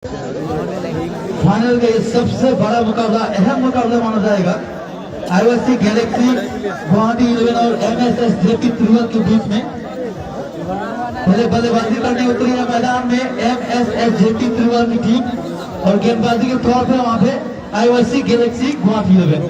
Final का ये सबसे बड़ा मुकाबला, अहम मुकाबला माना जाएगा आईओसी गैलेक्सी गुवाहाटी 11 और एमएसएस जेपी त्रिवल के बीच में। पहले बल्लेबाजी करने उतरी है मैदान में एमएसएस जेपी त्रिवल की टीम और गेंदबाजी के तौर पर वहां पे आईओसी गैलेक्सी गुवाहाटी 11।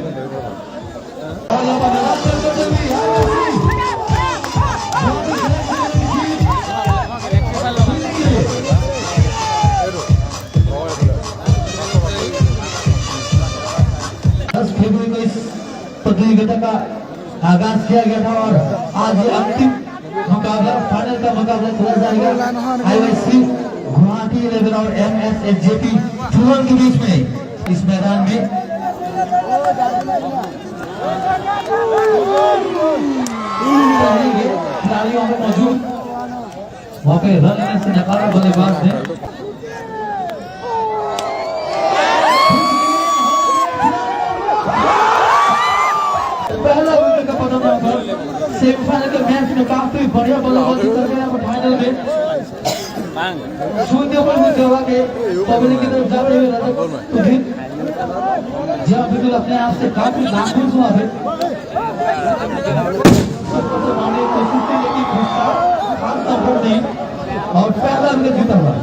फरवरी को इस प्रतियोगिता का आगाज किया गया था और आज ये अंतिम मुकाबला, फाइनल का मुकाबला खेला जाएगा आईओसी गुवाहाटी 11 और एमएसएस जेपी त्रिवल के बीच में इस मैदान में। खिलाड़ियों में मौजूद वहां पे रन लेने से नकारा बल्लेबाज ने। पहला विकेट का पतन सेमीफाइनल के मैच में काफी बढ़िया बल्लेबाजी कर गया फाइनल में। शून्य पर जगह के पब्लिक की तरफ जा रहे हुए जब बिल्कुल अपने आप से काफी नाखुश हुआ है कोशिश की लेकिन सफल नहीं और पहला विकेट जीता हुआ।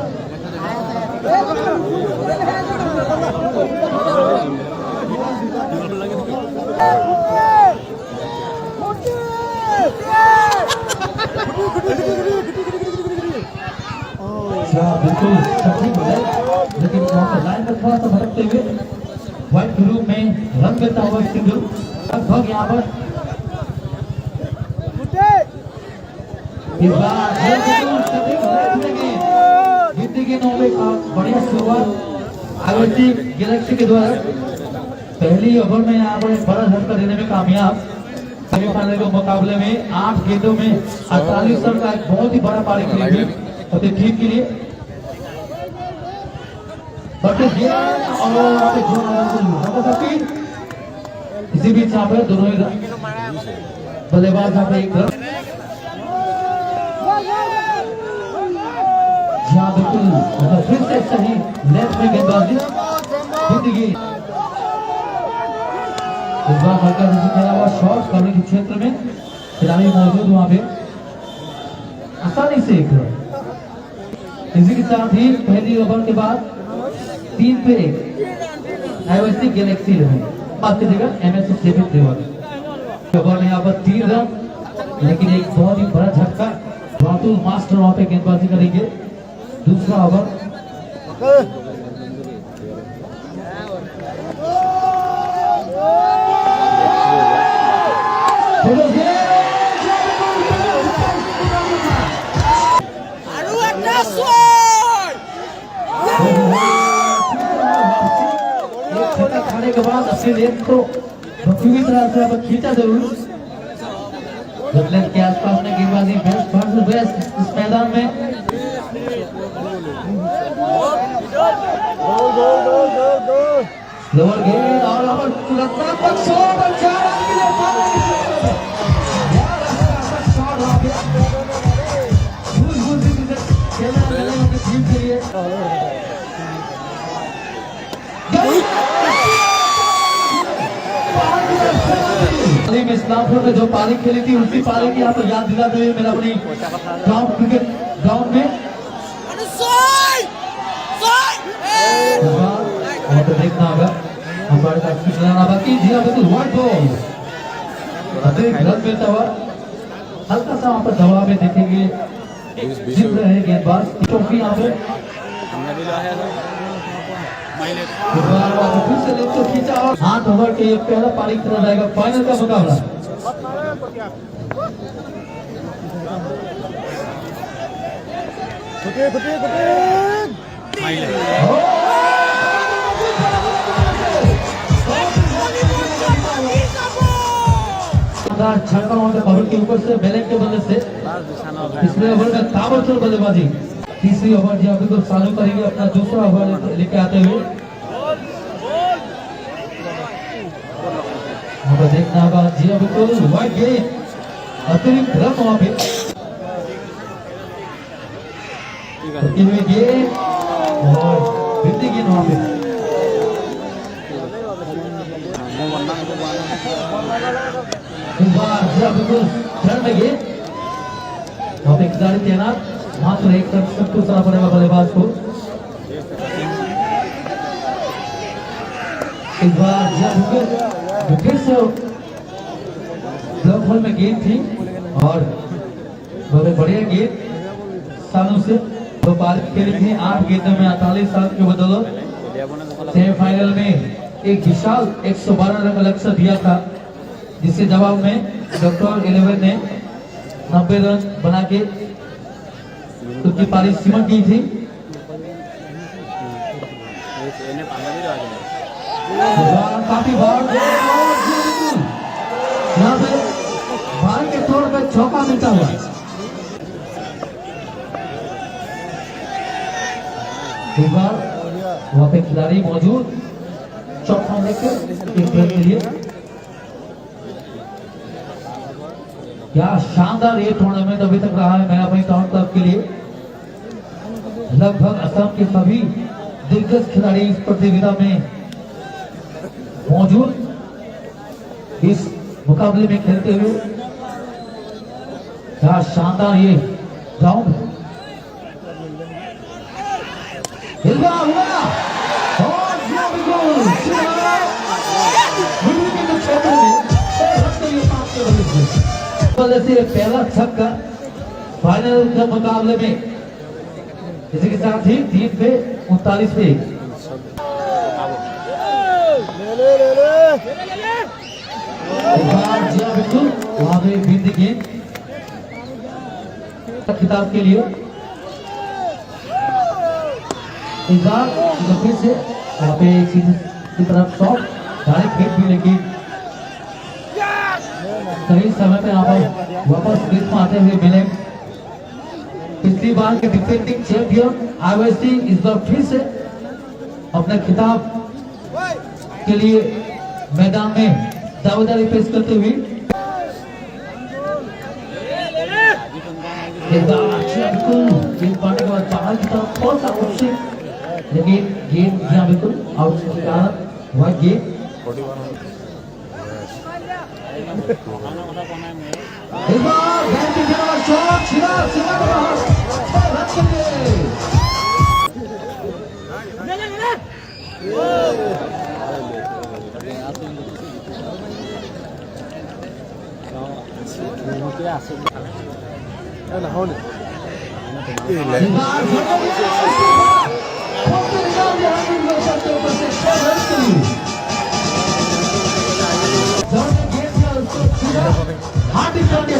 बिल्कुल सटीक है लेकिन लाइन में थोड़ा सा भटकते हुए व्हाइट ग्रुप में रन मिलता हुआ सिंगल लगभग यहाँ पर इस बार जीतने के नौवे का बढ़िया शुरुआत आईओसी गैलेक्सी के द्वारा पहली ओवर में यहाँ पर बड़ा झटका देने में कामयाब। सेमीफाइनल के मुकाबले में 8 गेंदों में 48 रन का एक बहुत ही बड़ा पारी खेली अपनी टीम के लिए। इसी बीच यहाँ पर दोनों बल्लेबाज यहाँ पे एक रन बिल्कुल फिर से सही लेफ्ट में गेंदबाजी जीत गई। इस बार हल्का से खेला हुआ शॉट करने के क्षेत्र में खिलाड़ी मौजूद वहां पे आसानी से एक रन। इसी के साथ ही पहली ओवर के बाद 3 पे 1 आईओसी गैलेक्सी बात कीजिएगा एमएसएस जेपी त्रिवल ओवर में यहाँ पर 3 रन लेकिन एक बहुत ही बड़ा झटका बातुल मास्टर वहां पे गेंदबाजी करेंगे। दूसरा ओवर खाने के बाद अपने लेग को पूरी तरह से खींचा जरूर के आसपास में गेंदबाजी बेस्ट वर्सेस बेस्ट इस मैदान में। लोअर गेंद और तुरंत इस्लामपुर में जो पारी खेली थी उसी पारी की आपको याद दिलाते हुए मेरा अपनी ग्राउंड क्रिकेट ग्राउंड में देखना होगा हमारे साथ खिलाना बाकी जी बिल्कुल व्हाइट बॉल अतिरिक्त रन मिलता हुआ हल्का सा वहाँ पर दबाव में देखेंगे जीत रहे हैं गेंदबाज ट्रॉफी यहाँ पे फिर से लेग को खींचा और 8 ओवर के पहला पारी खेला जाएगा फाइनल का मुकाबला। छक्का वहां पे पवन के ऊपर से बैलेंस के बल्ले से तीसरे ओवर में ताबड़तोड़ बल्लेबाजी। तीसरी ओवर जी आप बिल्कुल चालू करेंगे अपना दूसरा ओवर लेके आते हुए देखना होगा जी बिल्कुल वाइड गेंद अतिरिक्त रन वहां पे और वहाँ पे। इस बार बिल्कुल टर्न में गेंद, वहाँ पे खिलाड़ी तैनात, मात्र एक रन सबको चला पड़ेगा बल्लेबाज को। इस बार फिर से ब्लॉक होल में गेंद थी और बहुत बढ़िया गेंद सालों से तो पार खेली थी। 8 गेंदों में 48 रन के बदौलत सेमीफाइनल में एक विशाल 112 रन का लक्ष्य दिया था, जिसके जवाब में डॉक्टर 11 ने 90 रन बना के उसकी पारी सीमट की थी। काफी बार यहाँ पे बाहर के तौर पर चौका मिलता हुआ एक बार वहाँ पे खिलाड़ी मौजूद चौथा लेकर एक रन के लिए। क्या शानदार ये टूर्नामेंट अभी तक रहा है मेरा टाउन क्लब के लिए। लगभग असम के सभी दिग्गज खिलाड़ी इस प्रतियोगिता में मौजूद इस मुकाबले में खेलते हुए। क्या शानदार ये राउंड हुआ और से पहला छक्का फाइनल के मुकाबले में, इसी के साथ ही टीम पे 39 पे बिल्कुल वहां पे बिंदी गेंद खिताब के लिए। इस बार फिर से वहां पे की तरफ शॉट डायरेक्ट हिट भी, लेकिन सही समय पे यहाँ पर वापस क्रीज में आते हुए मिले। पिछली बार के डिफेंडिंग चैंपियन आईओएससी इस बार फिर से अपने खिताब के लिए मैदान में दावेदारी पेश करते हुए गेंद पाने के बाद बाहर की तरफ थोड़ा सा ऑप्शन, लेकिन गेंद यहाँ बिल्कुल आउट के कारण वह गेंद इस बार गेंद की तरफ शॉट छिड़ा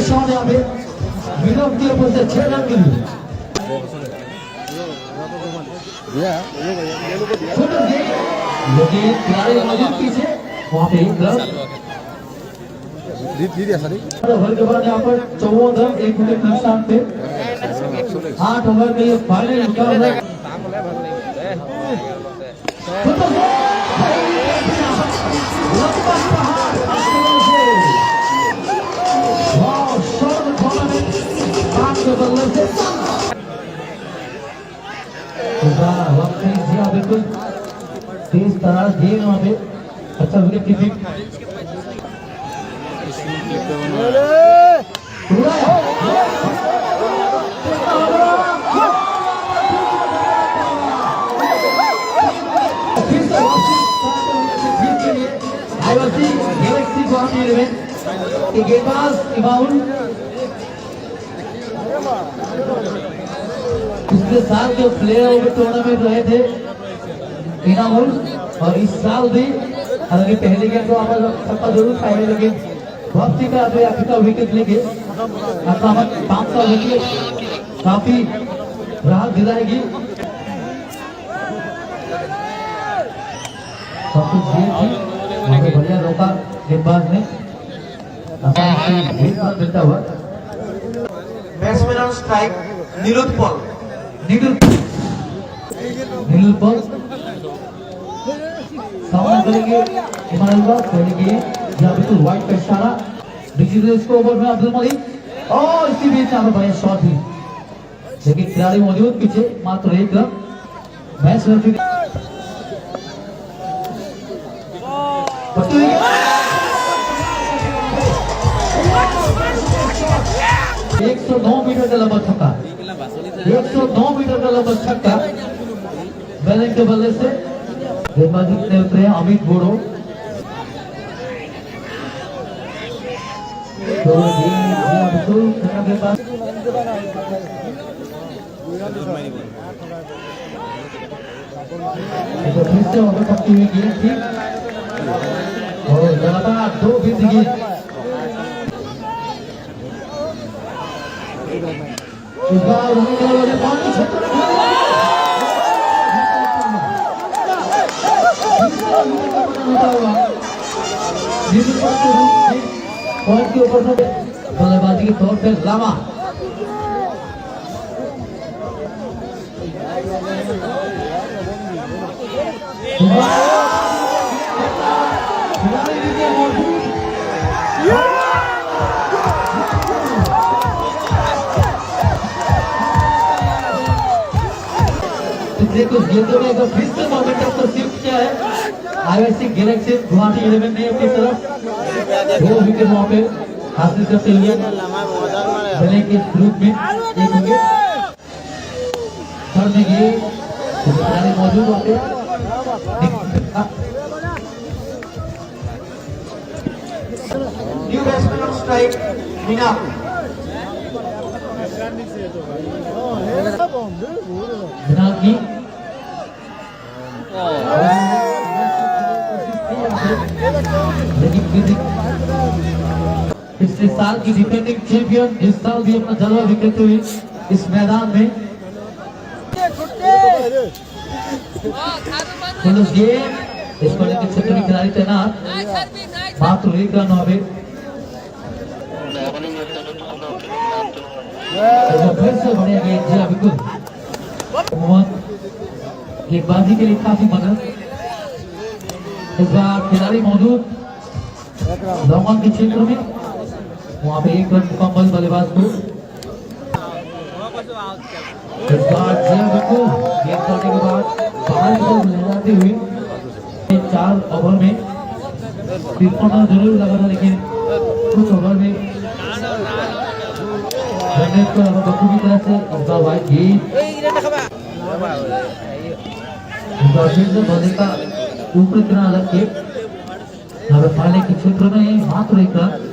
शॉट यहाँ पे विनोद के ऊपर से 6 रन के लिए। लेकिन खिलाड़ी मौजूद पीछे वहाँ पे ओवर के बाद यहाँ पर 14 रन 1 विकेट नुकसान पे 8 ओवर में ये फाइनल मुकाबला। बिल्कुल तेज तरार गेंद वहाँ पे अच्छा विकेट कीपिंग गेंदबाज इमाउल पिछले साल जो प्लेयर ऑफ टूर्नामेंट रहे थे इनामुल, और इस साल भी हालांकि पहले गेम तो आपका जरूर खाए, लेकिन वापसी का अफ्रीका विकेट लेके आक्रामक 500 विकेट काफी राहत दिलाएगी। सब कुछ बढ़िया रोका गेंदबाज ने मिलता हुआ। बैट्समैन ऑन स्ट्राइक निरुत्पल सामना करेंगे पहले गेंद बिल्कुल वाइट का इशारा डिजिटल स्कोर ओवर में अब्दुल मलिक और इसी बीच यहाँ पर बढ़िया शॉट भी, लेकिन खिलाड़ी मौजूद पीछे मात्र 1 रन। मैच रेफरी पट्टी हुई 109 मीटर का लंबा छक्का 109 मीटर का लंबा छक्का बैलेंस के बल्ले से गेंदबाजी करने उतरे हैं अमित बोड़ो तो बिल्कुल गेंदबाज फिर से वहां पर पक्की हुई गेंद थी और लगातार 2 गेंद गेंद इस बार उन्होंने पांच क्षेत्र में पॉइंट के ऊपर से बल्लेबाजी के तौर पे लामा कुछ गेंदों में फिर से मोमेंटम को शिफ्ट किया है आईआईसी गैलेक्सी गुवाहाटी 11 ने अपनी तरफ 2 विकेट वहां पे हासिल करते हुए भले के ग्रुप में एक विकेट थर्ड में ये खिलाड़ी मौजूद वहां पे new batsman on strike Meena बिना की पिछले साल की डिफेंडिंग चैंपियन इस साल भी अपना जलवा बिखेरते हुए इस मैदान में पुलिस गेम इस पर के क्षेत्र में खिलाड़ी तैनात मात्र 1 रन होवे फिर से बढ़िया गेंद जी बिल्कुल गेंदबाजी के लिए काफी मदद इस बार खिलाड़ी मौजूद लॉन्ग ऑन के क्षेत्र में वहां पे 1 रन मुकम्मल बल्लेबाज को इस बार बिल्कुल गेंद करने के बाद बाहर की तरफ लहराते हुए 4 ओवर में 53 रन जरूर लगा था लेकिन कुछ ओवर में रनरेट को बच्चों की तरफ से इस बार वाइड गेंद बल्ले का ऊपर किनारा लग के पाले के क्षेत्र में मात्र 1 रन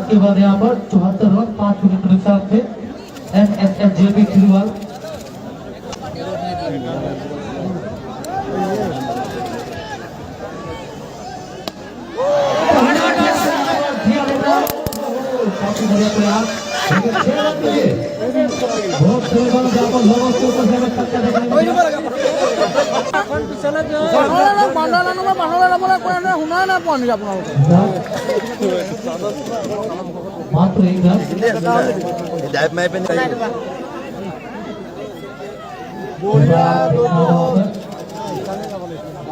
के बाद यहाँ पर 74 रन 5 विकेट के साथ थे एमएसएफ जेबी खिलवाड़ बहुत लोगों के ऊपर से टक्कर देखने मात्र 1 run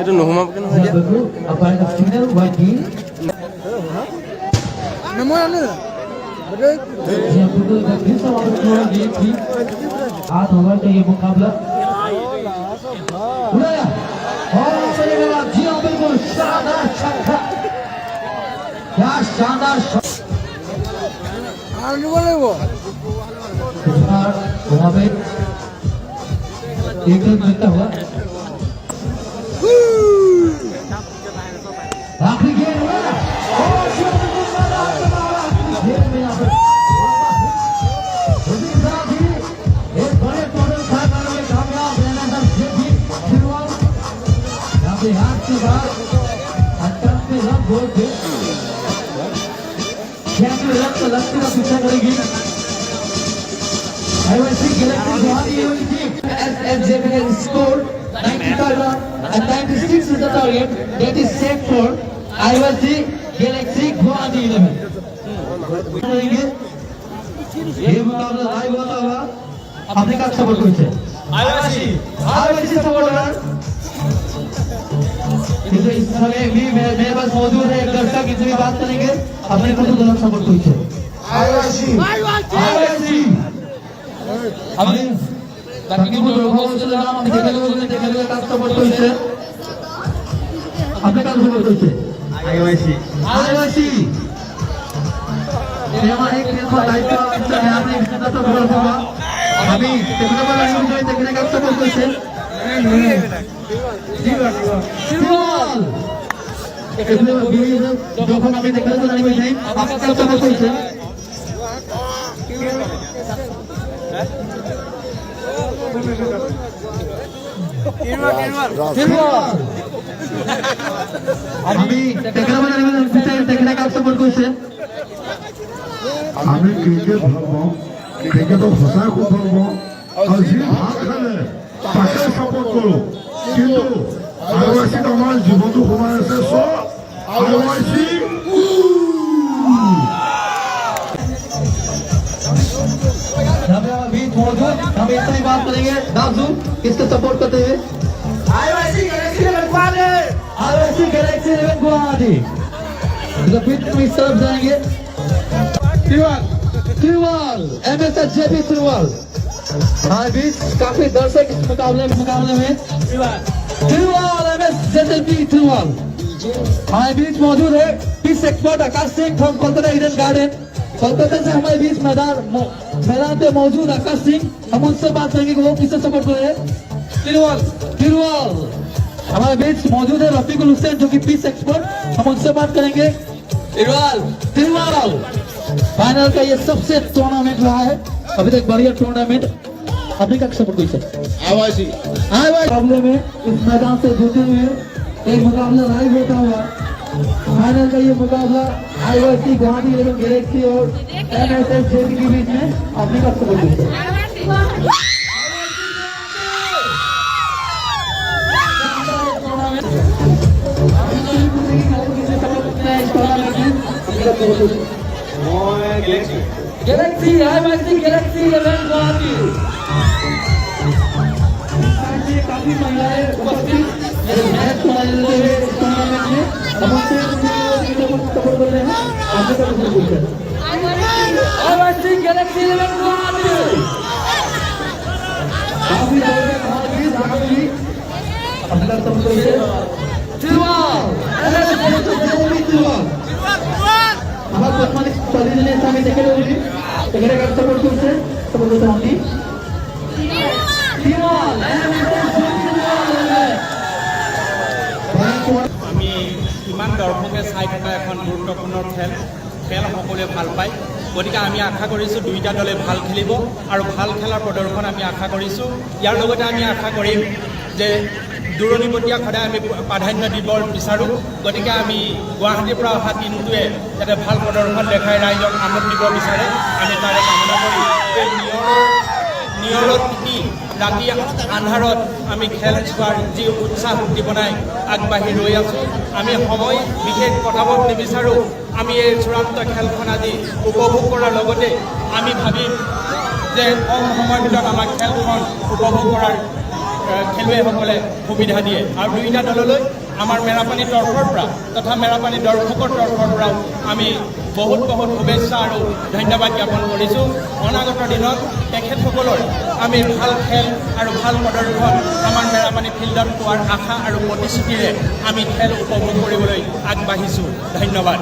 itu nuhuma bukan aja. Apa yang signal bagi? Nemu yang ni. Betul. Yang betul dan bisa waktu ये थी 8 ओवर का ये मुकाबला उड़ाया और चलेगा जी हां बिल्कुल शानदार छक्का क्या शानदार शॉट आने वाले वो वहां पे एक रन मिलता हुआ आखिरी गेंद और गेंद में यहाँ पर एक बड़े टोटल खाने में कामयाब रहना था शुरुआत यहाँ पे हाथ के बाद अटक पे रन गोल थे कैसे रन तो लक्ष्य का पीछा करेगी IOC Galaxy Guwahati Union team SSJB has scored 95 runs and 96 is the target that is set for IYC Galaxy Guwahati 11 करेंगे ये मुकाबला लाइव होता हुआ अपने का सपोर्ट करते हैं आईवाईसी सपोर्टर इस समय भी मेरे पास मौजूद है एक दर्शक इनसे भी बात करेंगे अपने को तो दोनों सपोर्ट करते हैं आईवाईसी हमें ताकि वो लोगों को नाम हम देखने का सपोर्ट करते हैं अपने का सपोर्ट करते हैं आईवाईसी यहाँ एक लाइव का आपने इसका तो बोला होगा अभी देखने का सपोर्ट करते हैं যখন আমি দেখতে তো জানি ভাই আপনার কাছে বলছে আমি দেখলাম দেখনে কাছে সাপোর্ট করছে আমি ক্রিকেট ভালব ক্রিকেটক সঁচাই খুব ভালব আৰু যি ভাল খেলে তাকে সাপোর্ট কৰো কিন্তু আইওয়াইসিত আমার জীবনটো সোমাই আছে সব आईवाईसी बीच मौजूद हम इतना ही बात करेंगे दाजू किसको सपोर्ट करते हुए IYC Galaxy 11 Guwahati IYC Galaxy 11 Guwahati तो बीच में इस तरफ जाएंगे तिरुवाल एमएसएसजेपी तिरुवाल हाँ बीच काफी दर्शक इस मुकाबले में तिरुवाल एमएसएसजेपी तिरुवाल हमारे बीच मौजूद है pace expert Akash Singh from Kolkata Eden Garden Kolkata से हमारे बीच मैदान पे मौजूद आकाश सिंह हम उनसे बात करेंगे कि वो किससे सपोर्ट कर रहे हैं तिरुवाल हमारे बीच मौजूद है रफीकुल हुसैन जो कि पीस एक्सपर्ट हम उनसे बात करेंगे तिरुवाल फाइनल का ये सबसे टूर्नामेंट रहा है अभी तक बढ़िया टूर्नामेंट अभी का सपोर्ट कोई आईवाईसी मुकाबले में इस मैदान से जुटे हुए एक मुकाबला लाइव होता हुआ फाइनल का ये मुकाबला आईवाईसी गुवाहाटी 11 गैलेक्सी और एमएसएसजेपी के बीच में अपने का सपोर्ट करते हैं गैलेक्सी आईवाईसी गैलेक्सी 11 गुवाहाटी काफी महिलाएं उपस्थित आईवाईसी गैलेक्सी 11 गुवाहाटी काफी আমার প্রথমে চলে আমি দেখে দেবো এখানে কাজ সাপোর্ট করছে সাপোর্ট করতে আমি আমি ইমান দৰ্শকে চাই থকা এখন গুৰুত্বপূৰ্ণ খেল সকলোৱে ভাল পায় গতিকে আমি আশা কৰিছোঁ দুইটা দলে ভাল খেলিব আৰু ভাল খেলাৰ প্ৰদৰ্শন আমি আশা কৰিছোঁ ইয়াৰ লগতে আমি আশা কৰিম যে দূৰণিবতীয়া সদায় আমি প্ৰাধান্য দিব বিচাৰোঁ গতিকে আমি গুৱাহাটীৰ পৰা অহা টিমটোৱে যাতে ভাল প্ৰদৰ্শন দেখাই ৰাইজক আমোদ দিব বিচাৰে আমি তাৰে কামনা কৰি নিয়ৰত কি ৰাতি আন্ধাৰত আমি খেল চোৱাৰ যি উৎসাহ উদ্দীপনাই আগবাঢ়ি ৰৈ আছোঁ আমি সময় বিশেষ পঠাব নিবিচাৰোঁ আমি এই চূড়ান্ত খেলখন আজি উপভোগ কৰাৰ লগতে আমি ভাবিম যে কম সময়ৰ ভিতৰত আমাৰ খেলখন উপভোগ কৰাৰ খেলুৱৈসকলে সুবিধা দিয়ে আৰু দুইটা দললৈ আমাৰ মেৰাপানী তৰফৰ পৰা তথা মেৰাপানী দৰ্শকৰ তৰফৰ পৰাও আমি বহুত শুভেচ্ছা আৰু ধন্যবাদ জ্ঞাপন কৰিছোঁ অনাগত দিনত তেখেতসকলৰ আমি ভাল খেল আৰু ভাল প্ৰদৰ্শন আমাৰ মেৰাপানী ফিল্ডত পোৱাৰ আশা আৰু প্ৰতিশ্ৰুতিৰে আমি খেল উপভোগ কৰিবলৈ আগবাঢ়িছোঁ ধন্যবাদ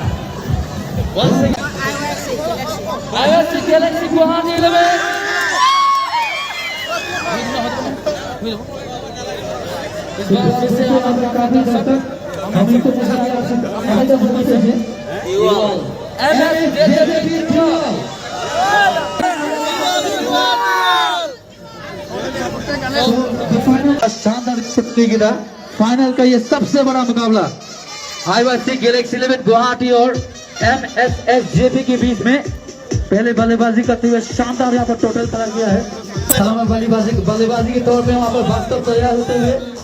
आईवाईसी गैलेक्सी गुवाहाटी 11 इस बार फिर से हमारे काफी दर्शक हम इनको पूछा गया हमें तो बोलते हैं एमएसएसजेपी शानदार प्रतियोगिता फाइनल का ये सबसे बड़ा मुकाबला आईवाईसी गैलेक्सी 11 गुवाहाटी और एमएसएसजेपी के बीच में पहले बल्लेबाजी करते हुए शानदार यहाँ पर टोटल करा गया है सलामी बल्लेबाजी के तौर पे वहाँ पर वास्तव तैयार होते हुए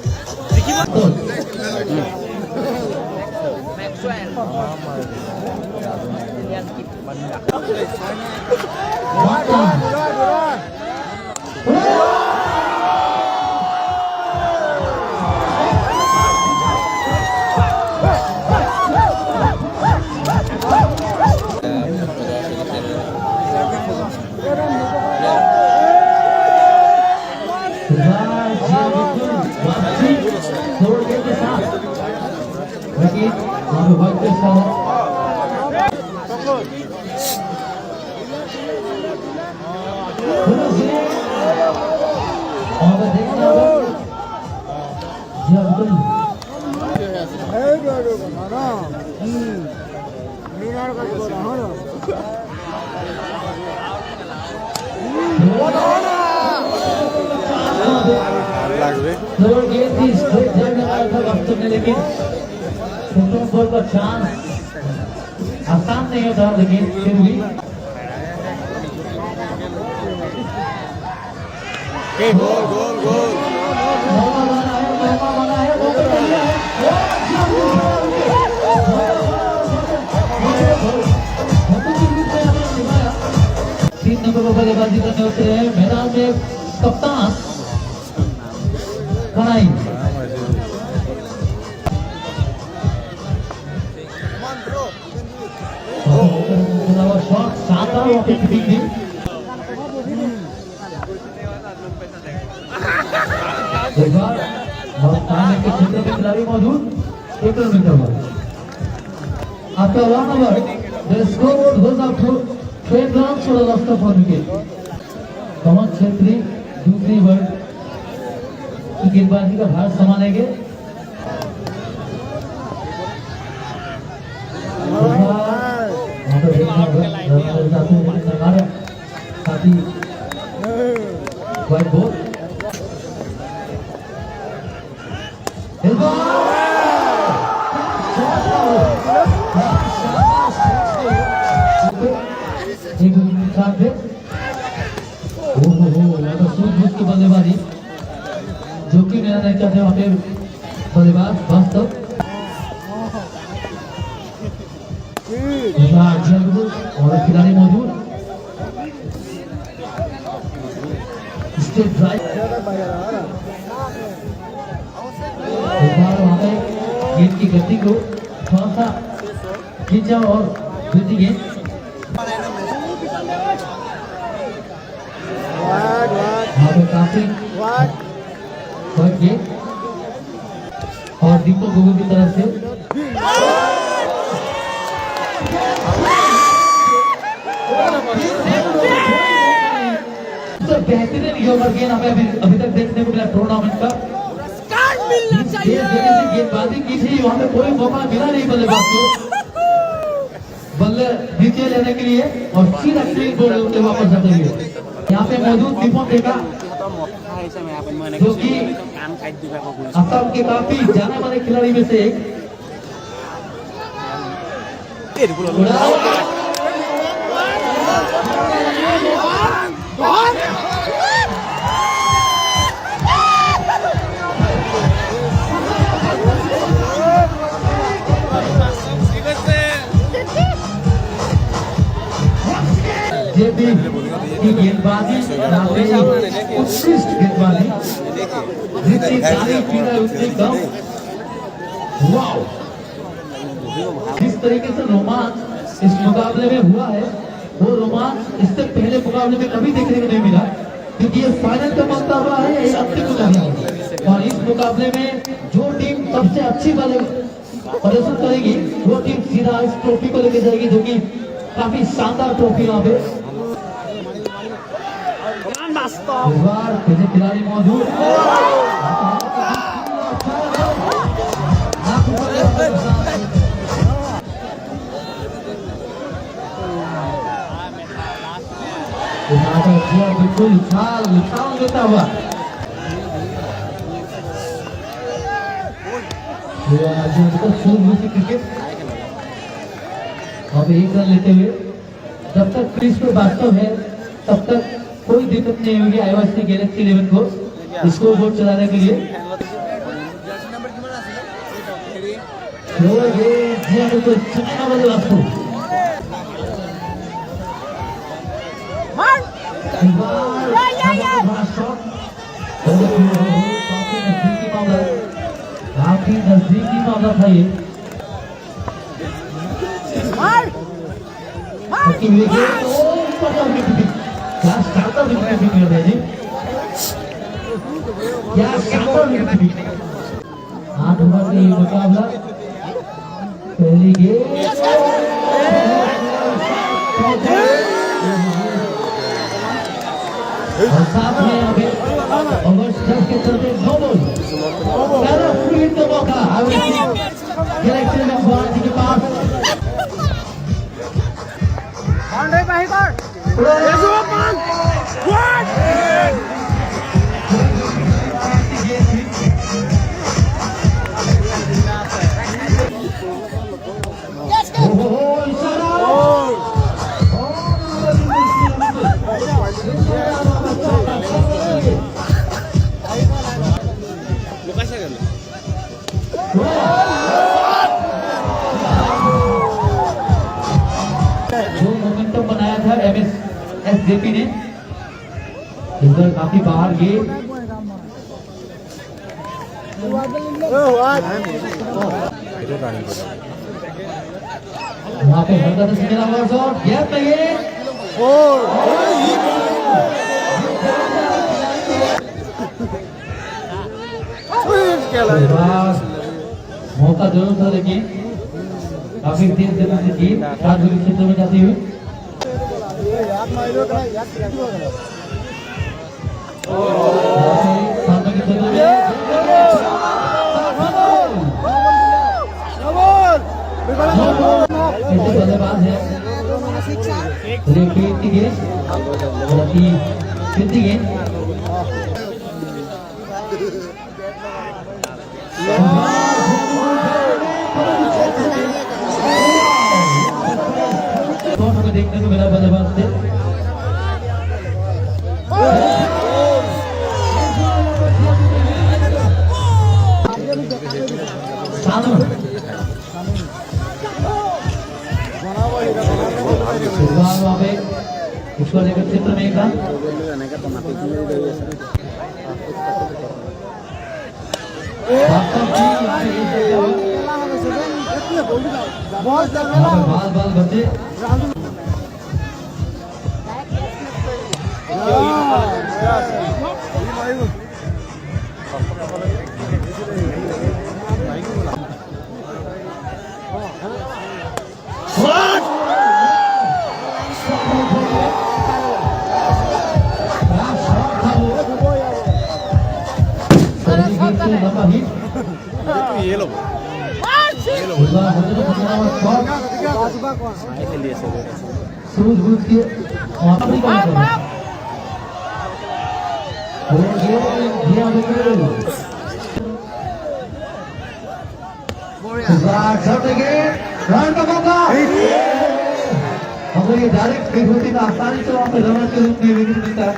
लेकिन बॉल का चांस आसान नहीं होता, लेकिन फिर भी मौका बना है, मौका बढ़िया है। 3 नंबर पर बल्लेबाजी करने उतरे हैं मैदान में कप्तान कनाई। शॉट शानदार कीपिंग थी। एक बार के क्षेत्र में खिलाड़ी मौजूद, 1 रन मिलता हुआ after 1 over the scoreboard goes up to 12 runs for the loss of 1 wicket। Pawan Chhetri दूसरी ओवर की गेंदबाजी का भार संभालेंगे। साथी व्हाइट बॉल सूझबूझ की बल्लेबाजी, जोखिम लेना नहीं चाहते वहां पे बल्लेबाज वास्तव और खिलाड़ी मौजूद। स्टेट ड्राइव वहां पे गेंद की गति को थोड़ा सा खींचा और गति गेंद काफी गेंद और दीपक गोगोई की तरफ से बेहतरीन ओवर गेंद हमें अभी तक देखने को मिला टूर्नामेंट का। गेंदबाजी की थी, वहां पे कोई मौका मिला नहीं बल्लेबाज को बल्ले नीचे लेने के लिए और सीधा क्लीन बॉल उठे वापस जाते हुए। यहाँ पे मौजूद दीपक टेका जो कि असम के काफी जाने वाले खिलाड़ी में से एक। की गेंदबाजी उत्कृष्ट गेंदबाजी, जितनी तारीफ की जाए उतनी कम। वाओ, जिस तरीके से रोमांच इस मुकाबले में हुआ है, वो रोमांच इससे पहले मुकाबले में कभी देखने को नहीं मिला, क्योंकि ये फाइनल का मुकाबला है, ये अंतिम मुकाबला है। और इस मुकाबले में जो टीम सबसे अच्छी वाले प्रदर्शन करेगी वो टीम सीधा इस ट्रॉफी को लेके जाएगी, जो कि काफी शानदार ट्रॉफी वहां पे खिलाड़ी मौजूद। बिल्कुल उछाल लेता हुआ क्रिकेट। अब 1 रन लेते हुए जब तक क्रीज पे वास्तव है तब तक कोई दिक्कत नहीं होगी आईओएससी गैलेक्सी 11 को स्कोर बोर्ड चलाने के लिए। ये जिया को चुनाव वाले वास्तु मार काफी नजदीकी मामला था ये मार क्या स्टार्टर विकेट भी मिल रहा है जी क्या स्टार्टर विकेट भी 8 ओवर का ये मुकाबला पहली गेंद और साथ में अभी ओवर 10 के चलते 9 बॉल पहला फ्री हिट का मौका गैलेक्सी में बाजी के पास बाउंड्री बाहर कर येसु मान व्हाट जो मोमेंटम बनाया था एसजेपी ने इधर काफी बाहर गए वहाँ पे हल्का से सिंगल आवाज और गैप में ये मौका जरूर था लेकिन काफी तेज गति से जीत आज भी क्षेत्र में जाती हुई सामने की तरफ ऐसे बल्लेबाज है रिपीट की गेंद फिरती गेंद हमें देखने को मिला बल्लेबाज से वहाँ पे उसको लेकर चित्र में एक बाल बाल बच्चे ये लो सूझबूझ के रन का मौका अगर ये डायरेक्ट हिट होती तो आसानी से वहाँ पे रन के रूप में विकेट मिलता है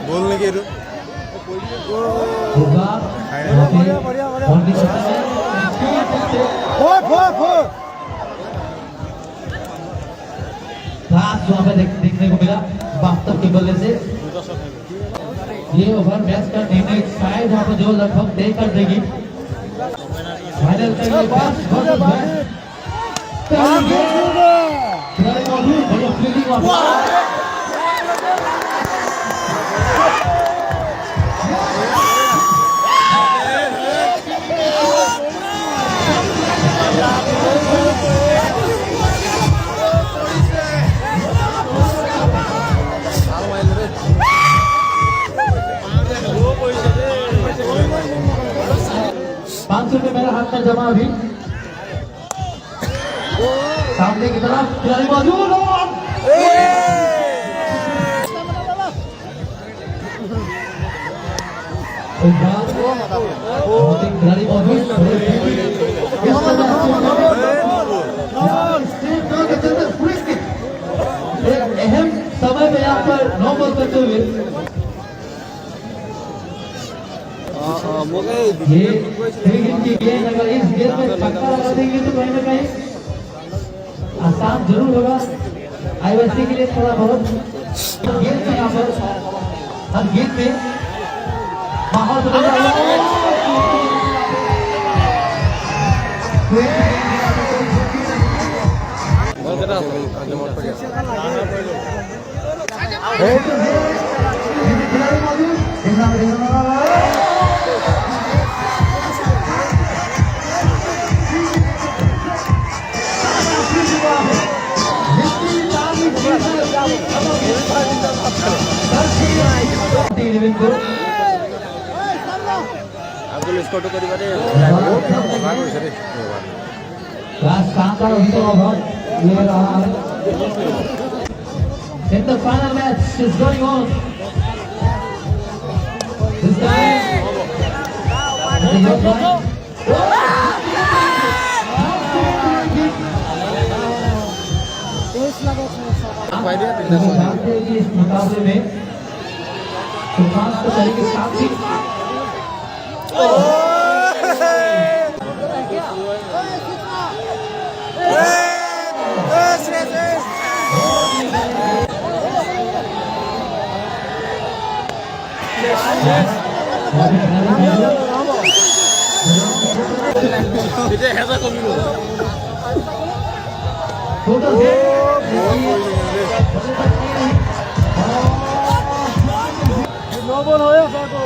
बोलने के देखने को मिला बास्तव के बल्ले से ये ओवर मैच का निर्णय शायद वहाँ पर जो लगभग तय कर देगी फाइनल का ये ₹500 मेरे हाथ में जमा अभी सामने की तरफ खिलाड़ी मौजूद खिलाड़ी मौजूद यहाँ पर 9 बॉल करते हुए ये क्रिकेट की गेंद अगर इस गेंद में छक्का लगा देंगे तो कहीं ना कहीं आसान जरूर होगा आईवाईसी के लिए थोड़ा बहुत गेंद में यहाँ पर हर गेंद में माहौल बदल रहा है আব্দুল স্কট করিবারে Last counter of over. Here are in the final match is going on. This time, जानते हैं कि इस मुकाबले में सुल्तान को तरीके के साथ ही Noble हो या साको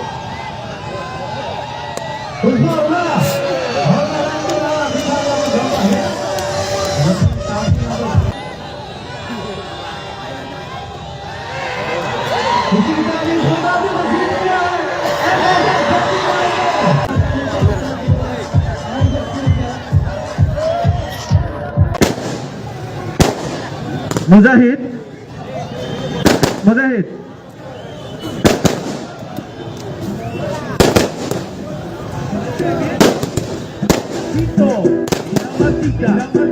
मुजाहिद मुजाहिद Tito,